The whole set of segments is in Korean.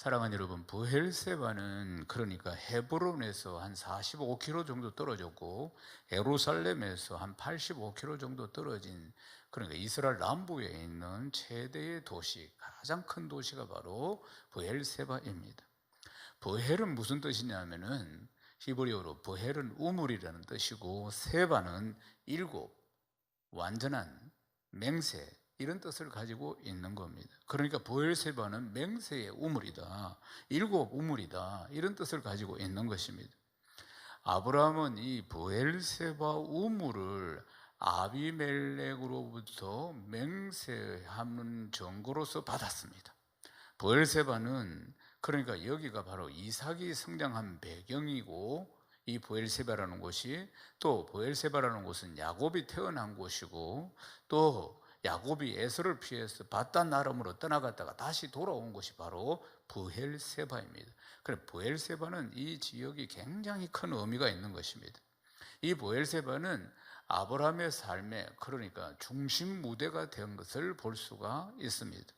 사랑하는 여러분, 브헬세바는 그러니까 헤브론에서 한 45km 정도 떨어졌고 예루살렘에서 한 85km 정도 떨어진, 그러니까 이스라엘 남부에 있는 최대의 도시, 가장 큰 도시가 바로 브헬세바입니다. 브헬은 무슨 뜻이냐면은 히브리어로 브헬은 우물이라는 뜻이고 세바는 일곱, 완전한, 맹세, 이런 뜻을 가지고 있는 겁니다. 그러니까 브엘세바는 맹세의 우물이다, 일곱 우물이다, 이런 뜻을 가지고 있는 것입니다. 아브라함은 이 브엘세바 우물을 아비멜렉으로부터 맹세하는 증거로서 받았습니다. 브엘세바는, 그러니까 여기가 바로 이삭이 성장한 배경이고, 이 브엘세바라는 곳이, 또 브엘세바라는 곳은 야곱이 태어난 곳이고, 또 야곱이 에서를 피해서 바단 아람으로 떠나갔다가 다시 돌아온 곳이 바로 브엘세바입니다. 그래서 브엘세바는 이 지역이 굉장히 큰 의미가 있는 것입니다. 이 브엘세바는 아브라함의 삶에, 그러니까 중심 무대가 된 것을 볼 수가 있습니다.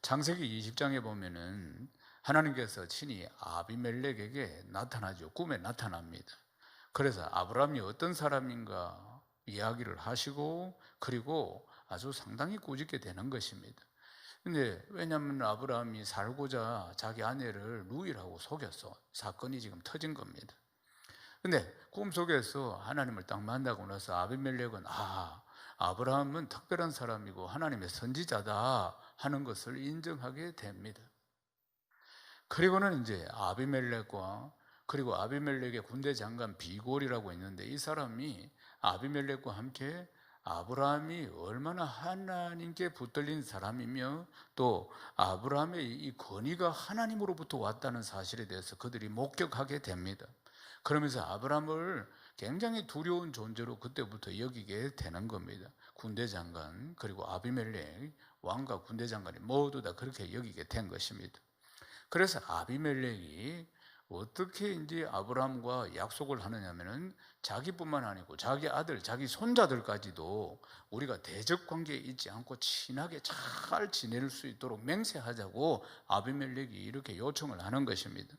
창세기 20장에 보면은 하나님께서 친히 아비멜렉에게 나타나죠. 꿈에 나타납니다. 그래서 아브라함이 어떤 사람인가 이야기를 하시고, 그리고 아주 상당히 꾸짖게 되는 것입니다. 근데 왜냐하면 아브라함이 살고자 자기 아내를 루일하고 속였어. 사건이 지금 터진 겁니다. 근데 꿈속에서 하나님을 딱 만나고 나서 아비멜렉은 아브라함은 특별한 사람이고 하나님의 선지자다 하는 것을 인정하게 됩니다. 그리고는 이제 아비멜렉과, 그리고 아비멜렉의 군대 장관 비골이라고 있는데, 이 사람이 아비멜렉과 함께 아브라함이 얼마나 하나님께 붙들린 사람이며 또 아브라함의 이 권위가 하나님으로부터 왔다는 사실에 대해서 그들이 목격하게 됩니다. 그러면서 아브라함을 굉장히 두려운 존재로 그때부터 여기게 되는 겁니다. 군대 장관, 그리고 아비멜렉 왕과 군대 장관이 모두 다 그렇게 여기게 된 것입니다. 그래서 아비멜렉이 어떻게 이제 아브라함과 약속을 하느냐면은 자기뿐만 아니고 자기 아들, 자기 손자들까지도 우리가 대적 관계에 있지 않고 친하게 잘 지낼 수 있도록 맹세하자고 아비멜렉이 이렇게 요청을 하는 것입니다.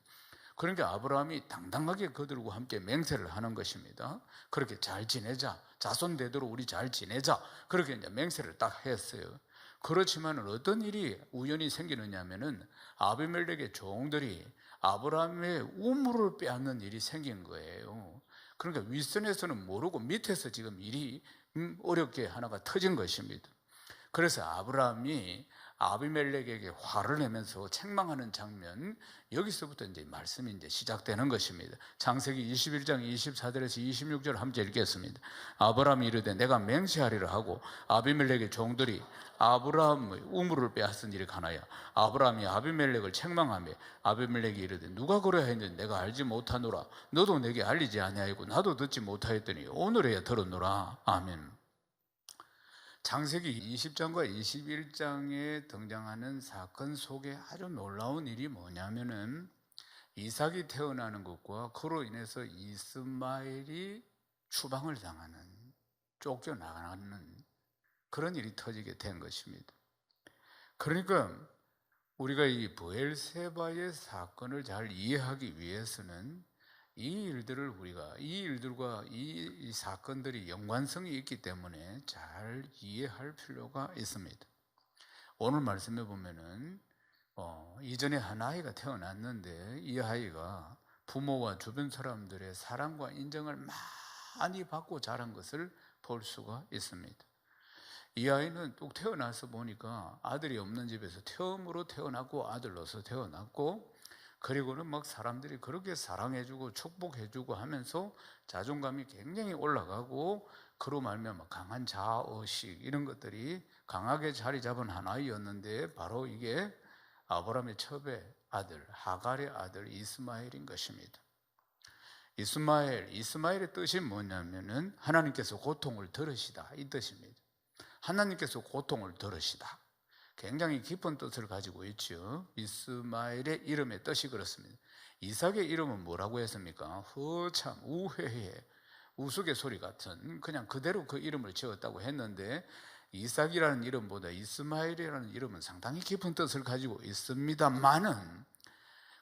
그러니까 아브라함이 당당하게 그들과 함께 맹세를 하는 것입니다. 그렇게 잘 지내자, 자손 대대로 우리 잘 지내자, 그렇게 이제 맹세를 딱 했어요. 그렇지만 어떤 일이 우연히 생기느냐 하면은 아비멜렉의 종들이 아브라함의 우물을 빼앗는 일이 생긴 거예요. 그러니까 윗선에서는 모르고 밑에서 지금 일이 어렵게 하나가 터진 것입니다. 그래서 아브라함이 아비멜렉에게 화를 내면서 책망하는 장면, 여기서부터 이제 말씀이 이제 시작되는 것입니다. 창세기 21장 24절에서 26절 함께 읽겠습니다. 아브라함이 이르되 내가 맹세하리라 하고 아비멜렉의 종들이 아브라함의 우물을 빼앗은 일이 가나야. 아브라함이 아비멜렉을 책망하며 아비멜렉이 이르되 누가 그러하였는지 내가 알지 못하노라. 너도 내게 알리지 아니하였고 나도 듣지 못하였더니 오늘에야 들었노라. 아멘. 창세기 20장과 21장에 등장하는 사건 속에 아주 놀라운 일이 뭐냐면은 이삭이 태어나는 것과 그로 인해서 이스마엘이 추방을 당하는, 쫓겨나가는 그런 일이 터지게 된 것입니다. 그러니까 우리가 이 브엘세바의 사건을 잘 이해하기 위해서는 이 일들과 이 사건들이 연관성이 있기 때문에 잘 이해할 필요가 있습니다. 오늘 말씀해 보면은 이전에 한 아이가 태어났는데 이 아이가 부모와 주변 사람들의 사랑과 인정을 많이 받고 자란 것을 볼 수가 있습니다. 이 아이는 뚝 태어나서 보니까 아들이 없는 집에서 처음으로 태어났고 아들로서 태어났고, 그리고는 막 사람들이 그렇게 사랑해주고 축복해주고 하면서 자존감이 굉장히 올라가고, 그로 말미암아 강한 자아의식 이런 것들이 강하게 자리 잡은 한 아이였는데 바로 이게 아브라함의 첩의 아들, 하갈의 아들 이스마엘인 것입니다. 이스마엘의 뜻이 뭐냐면은 하나님께서 고통을 들으시다, 이 뜻입니다. 하나님께서 고통을 들으시다. 굉장히 깊은 뜻을 가지고 있죠. 이스마엘의 이름의 뜻이 그렇습니다. 이삭의 이름은 뭐라고 했습니까? 허참, 우회해, 우스갯소리 같은, 그냥 그대로 그 이름을 지었다고 했는데, 이삭이라는 이름보다 이스마엘이라는 이름은 상당히 깊은 뜻을 가지고 있습니다만은,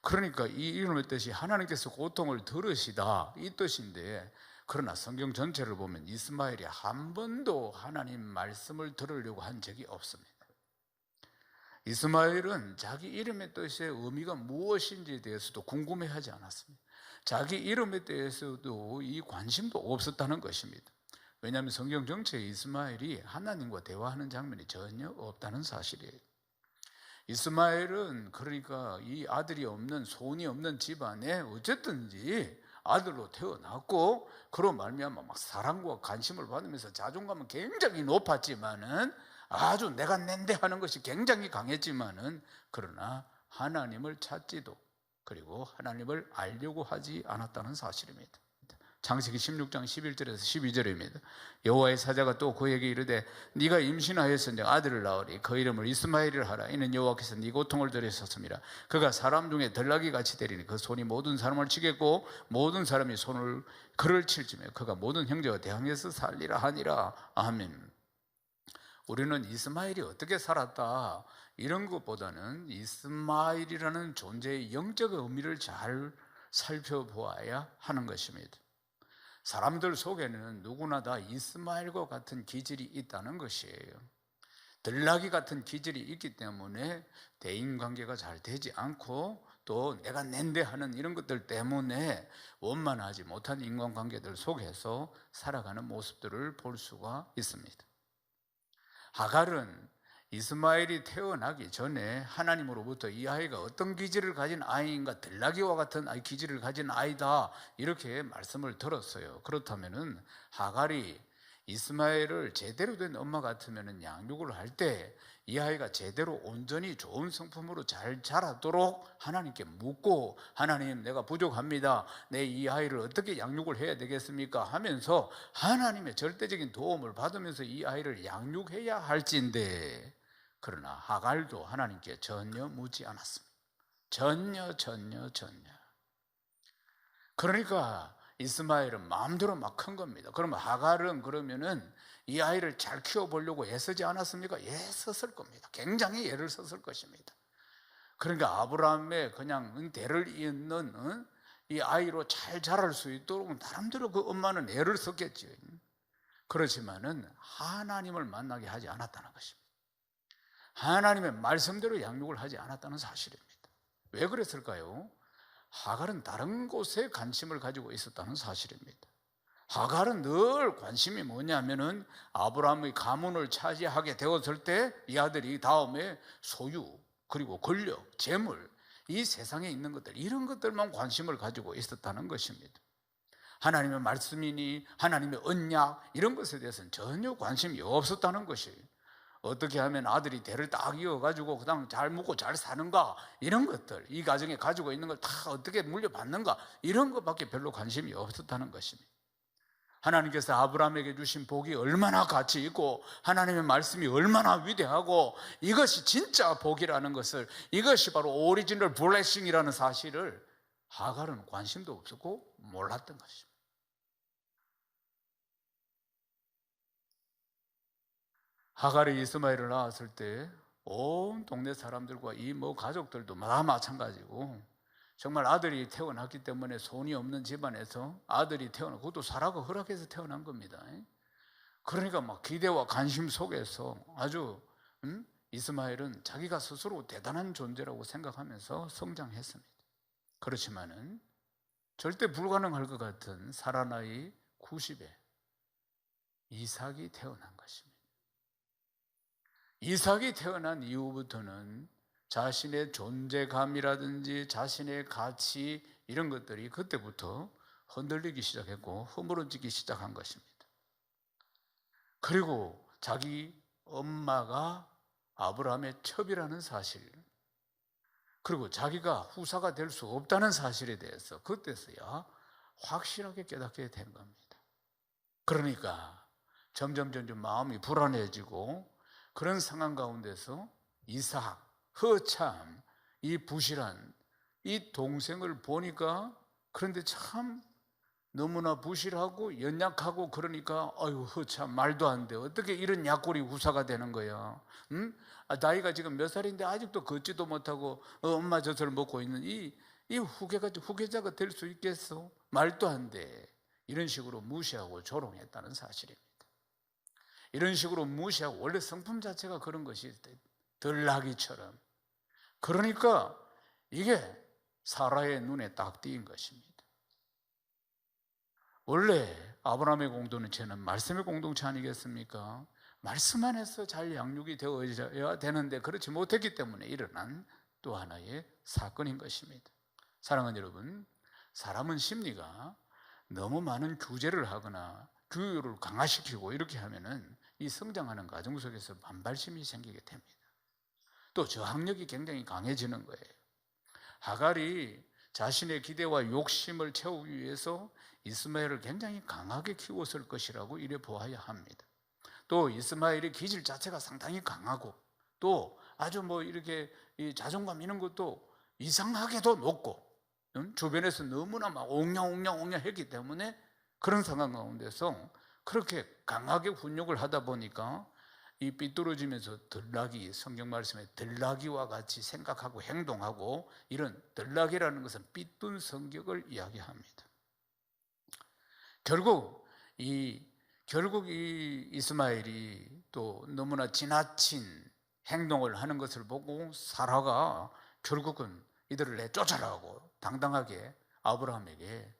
그러니까 이 이름의 뜻이 하나님께서 고통을 들으시다 이 뜻인데, 그러나 성경 전체를 보면 이스마엘이 한 번도 하나님 말씀을 들으려고 한 적이 없습니다. 이스마엘은 자기 이름의 뜻의 의미가 무엇인지에 대해서도 궁금해하지 않았습니다. 자기 이름에 대해서도 이 관심도 없었다는 것입니다. 왜냐하면 성경 전체에 이스마엘이 하나님과 대화하는 장면이 전혀 없다는 사실이에요. 이스마엘은 그러니까 이 아들이 없는, 손이 없는 집안에 어쨌든지 아들로 태어났고, 그로 말미암아 막 사랑과 관심을 받으면서 자존감은 굉장히 높았지만은, 아주 내가 낸데 하는 것이 굉장히 강했지만은, 그러나 하나님을 찾지도, 그리고 하나님을 알려고 하지 않았다는 사실입니다. 창세기 16장 11절에서 12절입니다. 여호와의 사자가 또 그에게 이르되 네가 임신하였은즉 아들을 낳으리. 그 이름을 이스마엘이라 하라. 이는 여호와께서 네 고통을 들으셨음이라. 그가 사람 중에 들나귀 같이 되리니 그 손이 모든 사람을 치겠고 모든 사람이 손을 그를 칠지며 그가 모든 형제와 대항해서 살리라 하니라. 아멘. 우리는 이스마엘이 어떻게 살았다 이런 것보다는 이스마엘이라는 존재의 영적 의미를 잘 살펴보아야 하는 것입니다. 사람들 속에는 누구나 다 이스마엘과 같은 기질이 있다는 것이에요. 들나귀 같은 기질이 있기 때문에 대인관계가 잘 되지 않고, 또 내가 낸데 하는 이런 것들 때문에 원만하지 못한 인간관계들 속에서 살아가는 모습들을 볼 수가 있습니다. 하갈은 이스마엘이 태어나기 전에 하나님으로부터 이 아이가 어떤 기질을 가진 아이인가, 들나귀와 같은 기질을 가진 아이다 이렇게 말씀을 들었어요. 그렇다면은 하갈이 이스마엘을 제대로 된 엄마 같으면 양육을 할 때 이 아이가 제대로 온전히 좋은 성품으로 잘 자라도록 하나님께 묻고, 하나님 내가 부족합니다, 내 이 아이를 어떻게 양육을 해야 되겠습니까 하면서 하나님의 절대적인 도움을 받으면서 이 아이를 양육해야 할진데, 그러나 하갈도 하나님께 전혀 묻지 않았습니다. 전혀. 그러니까 이스마엘은 마음대로 막 큰 겁니다. 그러면 하갈은 그러면은 이 아이를 잘 키워보려고 애쓰지 않았습니까? 애썼을 겁니다. 굉장히 애를 썼을 것입니다. 그러니까 아브라함의 그냥 대를 잇는 이 아이로 잘 자랄 수 있도록 나름대로 그 엄마는 애를 썼겠죠. 그렇지만은 하나님을 만나게 하지 않았다는 것입니다. 하나님의 말씀대로 양육을 하지 않았다는 사실입니다. 왜 그랬을까요? 하갈은 다른 곳에 관심을 가지고 있었다는 사실입니다. 하갈은 늘 관심이 뭐냐면은 아브라함의 가문을 차지하게 되었을 때 이 아들이 다음에 소유, 그리고 권력, 재물, 이 세상에 있는 것들, 이런 것들만 관심을 가지고 있었다는 것입니다. 하나님의 말씀이니 하나님의 언약 이런 것에 대해서는 전혀 관심이 없었다는 것이에요. 어떻게 하면 아들이 대를 딱 이어가지고 그다음 잘 먹고 잘 사는가, 이런 것들, 이 가정에 가지고 있는 걸 다 어떻게 물려받는가, 이런 것밖에 별로 관심이 없었다는 것입니다. 하나님께서 아브라함에게 주신 복이 얼마나 가치 있고 하나님의 말씀이 얼마나 위대하고 이것이 진짜 복이라는 것을, 이것이 바로 오리지널 블레싱이라는 사실을 하갈은 관심도 없었고 몰랐던 것입니다. 하갈이 이스마엘을 낳았을 때 온 동네 사람들과 이 가족들도 다 마찬가지고, 정말 아들이 태어났기 때문에 손이 없는 집안에서 아들이 태어나고, 그것도 사라가 허락해서 태어난 겁니다. 그러니까 막 기대와 관심 속에서 아주 이스마엘은 자기가 스스로 대단한 존재라고 생각하면서 성장했습니다. 그렇지만은 절대 불가능할 것 같은 사라 나이 90에 이삭이 태어난 것입니다. 이삭이 태어난 이후부터는 자신의 존재감이라든지 자신의 가치, 이런 것들이 그때부터 흔들리기 시작했고 허물어지기 시작한 것입니다. 그리고 자기 엄마가 아브라함의 첩이라는 사실, 그리고 자기가 후사가 될 수 없다는 사실에 대해서 그때서야 확실하게 깨닫게 된 겁니다. 그러니까 점점 마음이 불안해지고, 그런 상황 가운데서 이삭, 허참, 이 부실한 이 동생을 보니까, 그런데 참 너무나 부실하고 연약하고 그러니까 아유 참 말도 안 돼. 어떻게 이런 약골이 후사가 되는 거야? 응? 나이가 지금 몇 살인데 아직도 걷지도 못하고 엄마 젖을 먹고 있는 이 후계자가 될 수 있겠어? 말도 안 돼. 이런 식으로 무시하고 조롱했다는 사실입니다. 이런 식으로 무시하고 원래 성품 자체가 그런 것이 들나귀처럼. 그러니까 이게 사라의 눈에 딱 띄인 것입니다. 원래 아브라함의 공동체는 말씀의 공동체 아니겠습니까? 말씀 안에서 잘 양육이 되어야 되는데 그렇지 못했기 때문에 일어난 또 하나의 사건인 것입니다. 사랑하는 여러분, 사람은 심리가 너무 많은 규제를 하거나 규율을 강화시키고 이렇게 하면은 이 성장하는 과정 속에서 반발심이 생기게 됩니다. 또 저항력이 굉장히 강해지는 거예요. 하갈이 자신의 기대와 욕심을 채우기 위해서 이스마엘을 굉장히 강하게 키웠을 것이라고 이래 보아야 합니다. 또 이스마엘의 기질 자체가 상당히 강하고 또 아주 이렇게 이 자존감 이런 것도 이상하게도 높고 주변에서 너무나 막 옹냥옹냥 했기 때문에 그런 상황 가운데서 그렇게 강하게 훈육을 하다 보니까 이 삐뚤어지면서 들나귀, 성경 말씀에 들나귀와 같이 생각하고 행동하고 이런 들나귀라는 것은 삐뚤 성격을 이야기합니다. 결국 이 이스마엘이 또 너무나 지나친 행동을 하는 것을 보고 사라가 결국은 이들을 내쫓아라고 당당하게 아브라함에게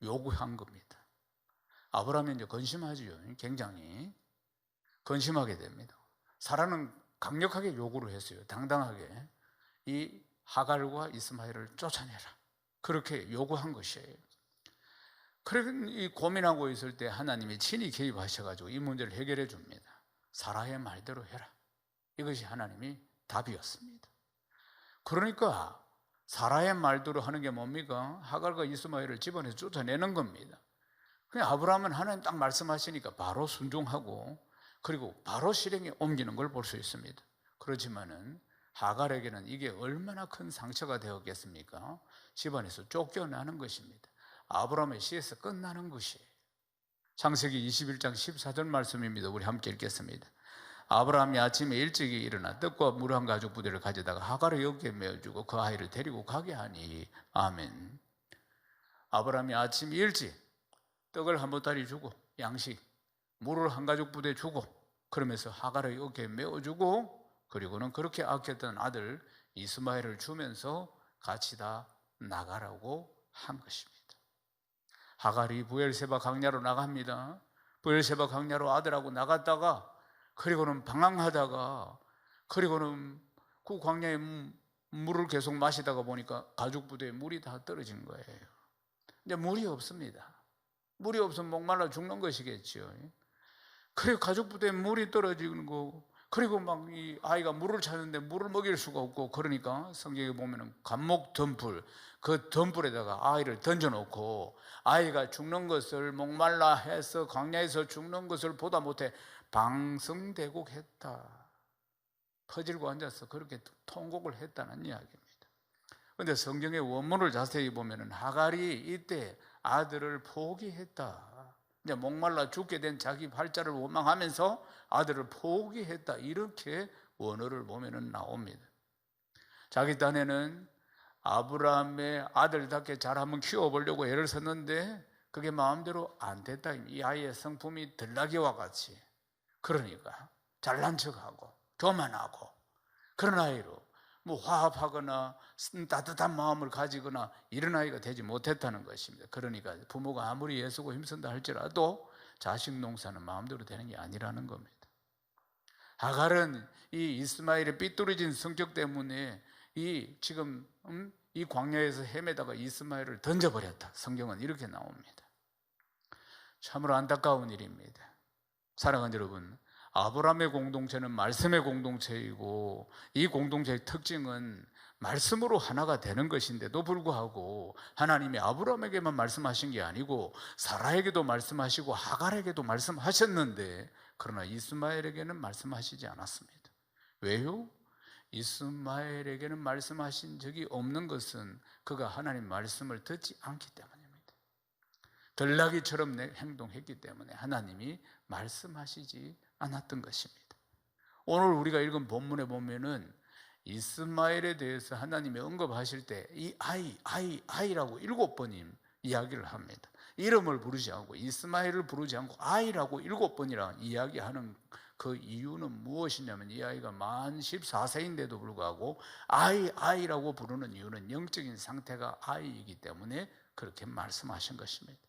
요구한 겁니다. 아브라함이 이제 건심하지요. 굉장히 건심하게 됩니다. 사라는 강력하게 요구를 했어요. 당당하게 이 하갈과 이스마엘을 쫓아내라. 그렇게 요구한 것이에요. 그래서 이 고민하고 있을 때 하나님이 친히 개입하셔가지고 이 문제를 해결해 줍니다. 사라의 말대로 해라. 이것이 하나님이 답이었습니다. 그러니까 사라의 말대로 하는 게 뭡니까? 하갈과 이스마엘을 집어내서 쫓아내는 겁니다. 그냥 아브라함은 하나님 딱 말씀하시니까 바로 순종하고 그리고 바로 실행에 옮기는 걸 볼 수 있습니다. 그렇지만은 하갈에게는 이게 얼마나 큰 상처가 되었겠습니까? 집안에서 쫓겨나는 것입니다. 아브라함의 시에서 끝나는 것이에요. 창세기 21장 14절 말씀입니다. 우리 함께 읽겠습니다. 아브라함이 아침에 일찍이 일어나 떡과 물 한 가죽 부대를 가져다가 하갈의 어깨에 메어주고 그 아이를 데리고 가게 하니 아멘. 아브라함이 아침 일찍 떡을 한 보따리 주고 양식, 물을 한 가죽 부대 주고 그러면서 하갈의 어깨에 메어주고 그리고는 그렇게 아꼈던 아들 이스마엘을 주면서 같이 다 나가라고 한 것입니다. 하갈이 부엘세바 광야로 나갑니다. 부엘세바 광야로 아들하고 나갔다가 그리고는 방황하다가 그리고는 그 광야에 물을 계속 마시다가 보니까 가죽 부대에 물이 다 떨어진 거예요. 이제 물이 없습니다. 물이 없으면 목말라 죽는 것이겠죠. 그리고 가죽 부대에 물이 떨어지는 거 그리고 막 이 아이가 물을 찾는데 물을 먹일 수가 없고 그러니까 성경에 보면은 감목 덤불 그 덤불에다가 아이를 던져놓고 아이가 죽는 것을 목말라 해서 광야에서 죽는 것을 보다 못해 방성대곡했다. 퍼질고 앉아서 그렇게 통곡을 했다는 이야기입니다. 그런데 성경의 원문을 자세히 보면은 하갈이 이때 아들을 포기했다. 이제 목말라 죽게 된 자기 팔자를 원망하면서 아들을 포기했다. 이렇게 원어를 보면은 나옵니다. 자기 딴에는 아브라함의 아들답게 잘 한번 키워보려고 애를 썼는데 그게 마음대로 안 됐다. 이 아이의 성품이 들나귀와 같이 그러니까 잘난 척하고 교만하고 그런 아이로 화합하거나 따뜻한 마음을 가지거나 이런 아이가 되지 못했다는 것입니다. 그러니까 부모가 아무리 애쓰고 힘쓴다 할지라도 자식 농사는 마음대로 되는 게 아니라는 겁니다. 하갈은 이 이스마엘의 삐뚤어진 성격 때문에 지금 이 광야에서 헤매다가 이스마엘을 던져버렸다. 성경은 이렇게 나옵니다. 참으로 안타까운 일입니다. 사랑하는 여러분, 아브라함의 공동체는 말씀의 공동체이고 이 공동체의 특징은 말씀으로 하나가 되는 것인데도 불구하고 하나님이 아브라함에게만 말씀하신 게 아니고 사라에게도 말씀하시고 하갈에게도 말씀하셨는데 그러나 이스마엘에게는 말씀하시지 않았습니다. 왜요? 이스마엘에게는 말씀하신 적이 없는 것은 그가 하나님 말씀을 듣지 않기 때문입니다. 들나귀처럼 행동했기 때문에 하나님이 말씀하시지 않았던 것입니다. 오늘 우리가 읽은 본문에 보면은 이스마엘에 대해서 하나님이 언급하실 때 이 아이라고 7번임 이야기를 합니다. 이름을 부르지 않고 이스마엘을 부르지 않고 아이라고 7번이라 이야기하는 그 이유는 무엇이냐면 이 아이가 만 14세인데도 불구하고 아이라고 부르는 이유는 영적인 상태가 아이이기 때문에 그렇게 말씀하신 것입니다.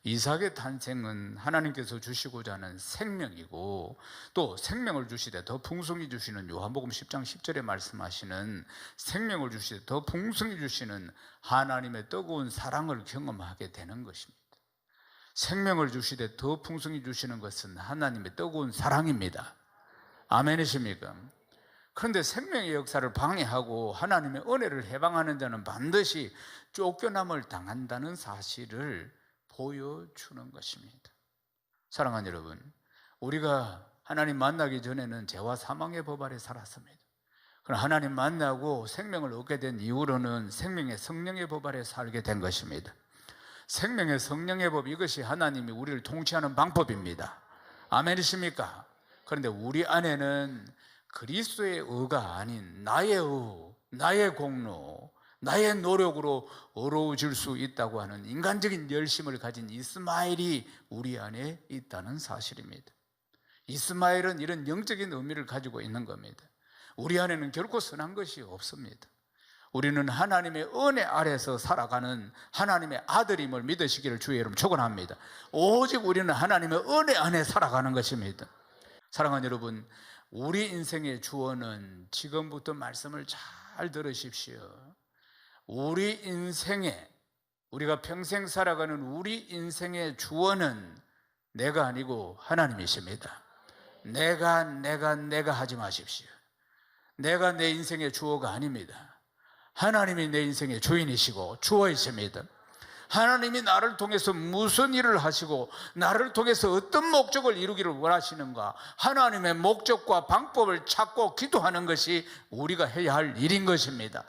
이삭의 탄생은 하나님께서 주시고자 하는 생명이고, 또 생명을 주시되 더 풍성히 주시는 요한복음 10장 10절에 말씀하시는 생명을 주시되 더 풍성히 주시는 하나님의 뜨거운 사랑을 경험하게 되는 것입니다. 생명을 주시되 더 풍성히 주시는 것은 하나님의 뜨거운 사랑입니다. 아멘이십니까? 그런데 생명의 역사를 방해하고 하나님의 은혜를 해방하는 자는 반드시 쫓겨남을 당한다는 사실을 보여주는 것입니다. 사랑하는 여러분, 우리가 하나님 만나기 전에는 죄와 사망의 법 아래 살았습니다. 그러나 하나님 만나고 생명을 얻게 된 이후로는 생명의 성령의 법 아래 살게 된 것입니다. 생명의 성령의 법, 이것이 하나님이 우리를 통치하는 방법입니다. 아멘이십니까? 그런데 우리 안에는 그리스도의 의가 아닌 나의 의, 나의 공로, 나의 노력으로 어려워질 수 있다고 하는 인간적인 열심을 가진 이스마엘이 우리 안에 있다는 사실입니다. 이스마엘은 이런 영적인 의미를 가지고 있는 겁니다. 우리 안에는 결코 선한 것이 없습니다. 우리는 하나님의 은혜 아래서 살아가는 하나님의 아들임을 믿으시기를 주의 이름 축원합니다. 오직 우리는 하나님의 은혜 안에 살아가는 것입니다. 사랑하는 여러분, 우리 인생의 주어는, 지금부터 말씀을 잘 들으십시오. 우리 인생에, 우리가 평생 살아가는 우리 인생의 주어는 내가 아니고 하나님이십니다. 내가 하지 마십시오. 내가 내 인생의 주어가 아닙니다. 하나님이 내 인생의 주인이시고 주어이십니다. 하나님이 나를 통해서 무슨 일을 하시고 나를 통해서 어떤 목적을 이루기를 원하시는가, 하나님의 목적과 방법을 찾고 기도하는 것이 우리가 해야 할 일인 것입니다.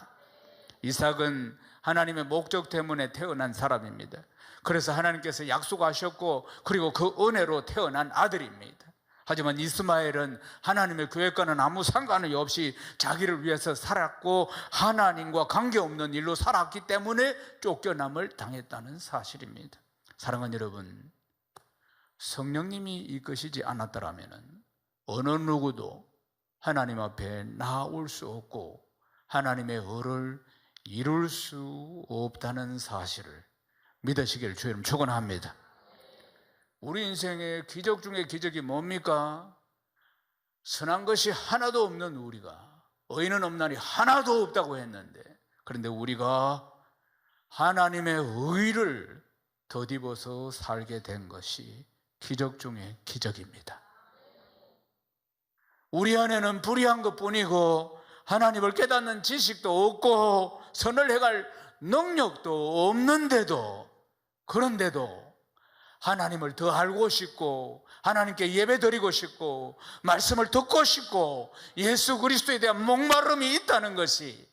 이삭은 하나님의 목적 때문에 태어난 사람입니다. 그래서 하나님께서 약속하셨고, 그리고 그 은혜로 태어난 아들입니다. 하지만 이스마엘은 하나님의 계획과는 아무 상관이 없이 자기를 위해서 살았고 하나님과 관계없는 일로 살았기 때문에 쫓겨남을 당했다는 사실입니다. 사랑하는 여러분, 성령님이 이끄시지 않았더라면 어느 누구도 하나님 앞에 나올 수 없고 하나님의 의를 이룰 수 없다는 사실을 믿으시기를 주님 축원합니다. 우리 인생의 기적 중에 기적이 뭡니까? 선한 것이 하나도 없는 우리가, 의인은 없나니 하나도 없다고 했는데, 그런데 우리가 하나님의 의를 덧입어서 살게 된 것이 기적 중에 기적입니다. 우리 안에는 불의한 것뿐이고 하나님을 깨닫는 지식도 없고 선을 행할 능력도 없는데도, 그런데도 하나님을 더 알고 싶고 하나님께 예배드리고 싶고 말씀을 듣고 싶고 예수 그리스도에 대한 목마름이 있다는 것이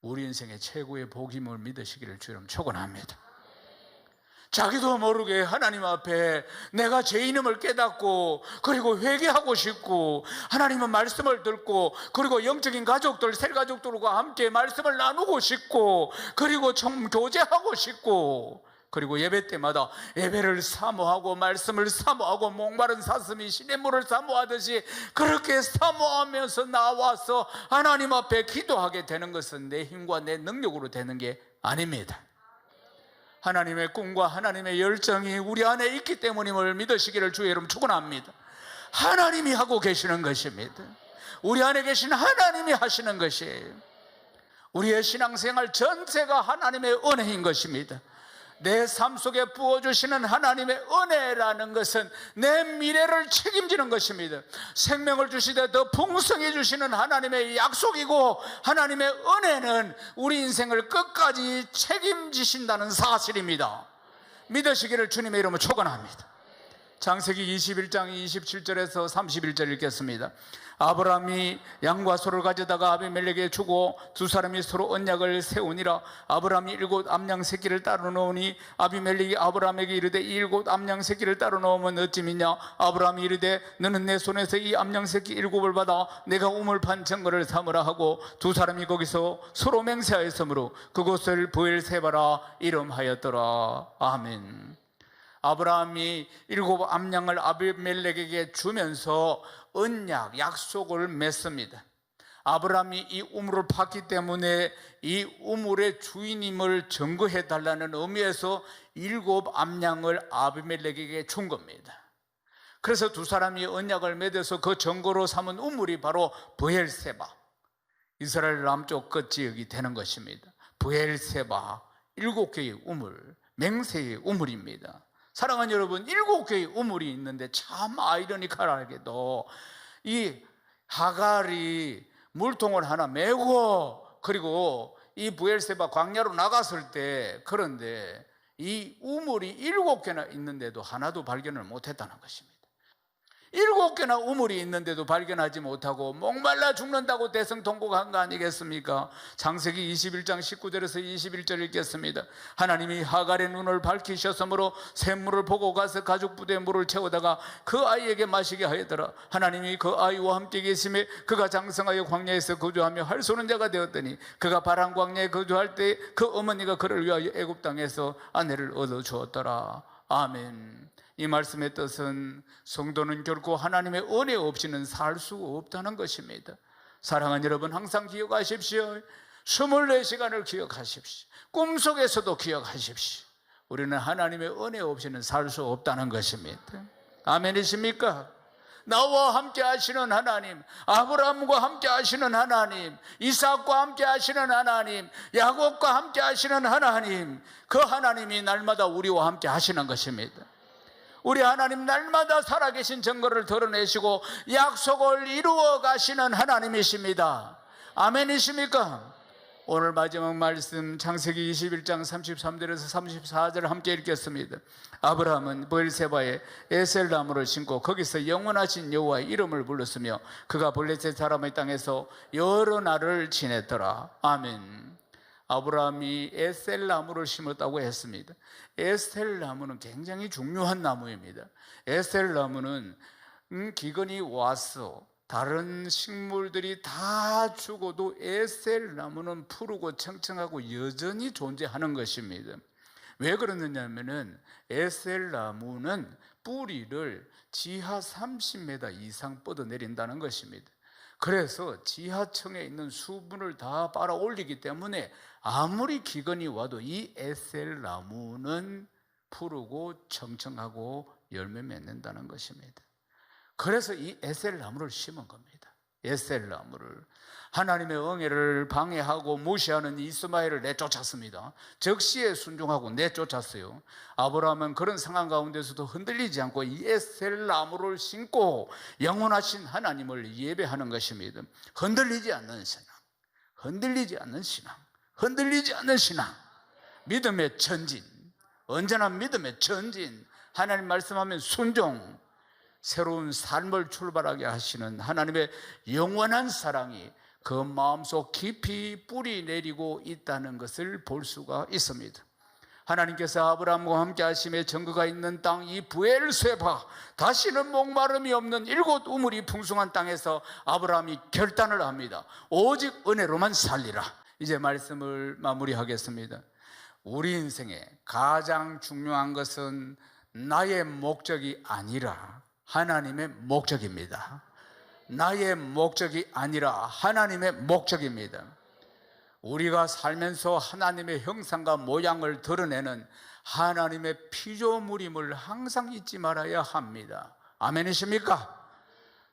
우리 인생의 최고의 복임을 믿으시기를 주님 축원합니다. 자기도 모르게 하나님 앞에 내가 죄인임을 깨닫고 그리고 회개하고 싶고 하나님의 말씀을 듣고 그리고 영적인 가족들, 셀가족들과 함께 말씀을 나누고 싶고 그리고 좀 교제하고 싶고 그리고 예배 때마다 예배를 사모하고 말씀을 사모하고 목마른 사슴이 시냇물을 사모하듯이 그렇게 사모하면서 나와서 하나님 앞에 기도하게 되는 것은 내 힘과 내 능력으로 되는 게 아닙니다. 하나님의 꿈과 하나님의 열정이 우리 안에 있기 때문임을 믿으시기를 주의 이름 축원합니다. 하나님이 하고 계시는 것입니다. 우리 안에 계신 하나님이 하시는 것이에요. 우리의 신앙생활 전체가 하나님의 은혜인 것입니다. 내 삶 속에 부어주시는 하나님의 은혜라는 것은 내 미래를 책임지는 것입니다. 생명을 주시되 더 풍성히 주시는 하나님의 약속이고 하나님의 은혜는 우리 인생을 끝까지 책임지신다는 사실입니다. 믿으시기를 주님의 이름으로 축원합니다. 창세기 21장 27절에서 31절 읽겠습니다. 아브라함이 양과 소를 가져다가 아비멜렉에게 주고 두 사람이 서로 언약을 세우니라. 아브라함이 7 암양 새끼를 따로 넣으니 아비멜렉이 아브라함에게 이르되 이 7 암양 새끼를 따로 넣으면 어찌미냐. 아브라함이 이르되 너는 내 손에서 이 암양 새끼 7을 받아 내가 우물 판 증거를 삼으라 하고 두 사람이 거기서 서로 맹세하였으므로 그곳을 브엘세바라 이름하였더라. 아멘. 아브라함이 7 암양을 아비멜렉에게 주면서 언약, 약속을 맺습니다. 아브라함이 이 우물을 팠기 때문에 이 우물의 주인임을 증거해 달라는 의미에서 7 암양을 아비멜렉에게 준 겁니다. 그래서 두 사람이 언약을 맺어서 그 증거로 삼은 우물이 바로 브엘세바, 이스라엘 남쪽 끝 지역이 되는 것입니다. 브엘세바, 7개의 우물, 맹세의 우물입니다. 사랑하는 여러분, 7개의 우물이 있는데 참 아이러니컬하게도 이 하갈이 물통을 하나 메고 그리고 이 브엘세바 광야로 나갔을 때, 그런데 이 우물이 7개나 있는데도 하나도 발견을 못했다는 것입니다. 7개나 우물이 있는데도 발견하지 못하고 목말라 죽는다고 대성통곡한 거 아니겠습니까? 창세기 21장 19절에서 21절 읽겠습니다. 하나님이 하갈의 눈을 밝히셨으므로 샘물을 보고 가서 가죽 부대에 물을 채우다가 그 아이에게 마시게 하였더라. 하나님이 그 아이와 함께 계심에 그가 장성하여 광야에서 거주하며 할 수 없는 자가 되었더니 그가 바란 광야에 거주할 때 그 어머니가 그를 위하여 애굽 땅에서 아내를 얻어 주었더라. 아멘. 이 말씀의 뜻은 성도는 결코 하나님의 은혜 없이는 살 수 없다는 것입니다. 사랑하는 여러분, 항상 기억하십시오. 24시간을 기억하십시오. 꿈속에서도 기억하십시오. 우리는 하나님의 은혜 없이는 살 수 없다는 것입니다. 아멘이십니까? 나와 함께 하시는 하나님, 아브라함과 함께 하시는 하나님, 이삭과 함께 하시는 하나님, 야곱과 함께 하시는 하나님, 그 하나님이 날마다 우리와 함께 하시는 것입니다. 우리 하나님 날마다 살아계신 증거를 드러내시고 약속을 이루어 가시는 하나님이십니다. 아멘이십니까? 오늘 마지막 말씀 창세기 21장 33절에서 34절 함께 읽겠습니다. 아브라함은 브엘세바에 에셀나무를 심고 거기서 영원하신 여호와의 이름을 불렀으며 그가 블레셋 사람의 땅에서 여러 날을 지냈더라. 아멘. 아브라함이 에셀나무를 심었다고 했습니다. 에셀나무는 굉장히 중요한 나무입니다. 에셀나무는 기근이 와서 다른 식물들이 다 죽어도 에셀나무는 푸르고 청청하고 여전히 존재하는 것입니다. 왜 그러느냐면은 에셀나무는 뿌리를 지하 30m 이상 뻗어내린다는 것입니다. 그래서 지하층에 있는 수분을 다 빨아 올리기 때문에 아무리 기근이 와도 이 에셀나무는 푸르고 청청하고 열매 맺는다는 것입니다. 그래서 이 에셀나무를 심은 겁니다. 에셀나무를. 하나님의 응애를 방해하고 무시하는 이스마엘을 내쫓았습니다. 적시에 순종하고 내쫓았어요. 아브라함은 그런 상황 가운데서도 흔들리지 않고 이 에셀나무를 심고 영원하신 하나님을 예배하는 것입니다. 흔들리지 않는 신앙, 흔들리지 않는 신앙, 흔들리지 않는 신앙, 믿음의 전진, 언제나 믿음의 전진, 하나님 말씀하면 순종, 새로운 삶을 출발하게 하시는 하나님의 영원한 사랑이 그 마음속 깊이 뿌리 내리고 있다는 것을 볼 수가 있습니다. 하나님께서 아브라함과 함께 하심에 증거가 있는 땅, 이 브엘세바, 다시는 목마름이 없는 7 우물이 풍성한 땅에서 아브라함이 결단을 합니다. 오직 은혜로만 살리라. 이제 말씀을 마무리하겠습니다. 우리 인생에 가장 중요한 것은 나의 목적이 아니라 하나님의 목적입니다. 나의 목적이 아니라 하나님의 목적입니다. 우리가 살면서 하나님의 형상과 모양을 드러내는 하나님의 피조물임을 항상 잊지 말아야 합니다. 아멘이십니까?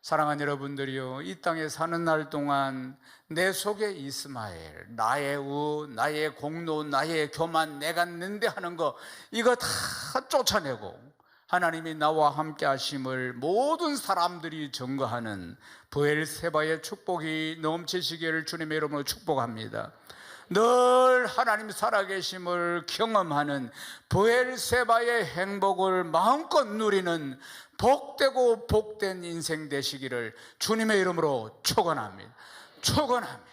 사랑하는 여러분들이요, 이 땅에 사는 날 동안 내 속에 이스마엘, 나의 나의 공로, 나의 교만, 내가 는데 하는 거, 이거 다 쫓아내고 하나님이 나와 함께 하심을 모든 사람들이 증거하는 브엘세바의 축복이 넘치시기를 주님의 이름으로 축복합니다. 늘 하나님 살아계심을 경험하는 브엘세바의 행복을 마음껏 누리는 복되고 복된 인생 되시기를 주님의 이름으로 축원합니다. 축원합니다.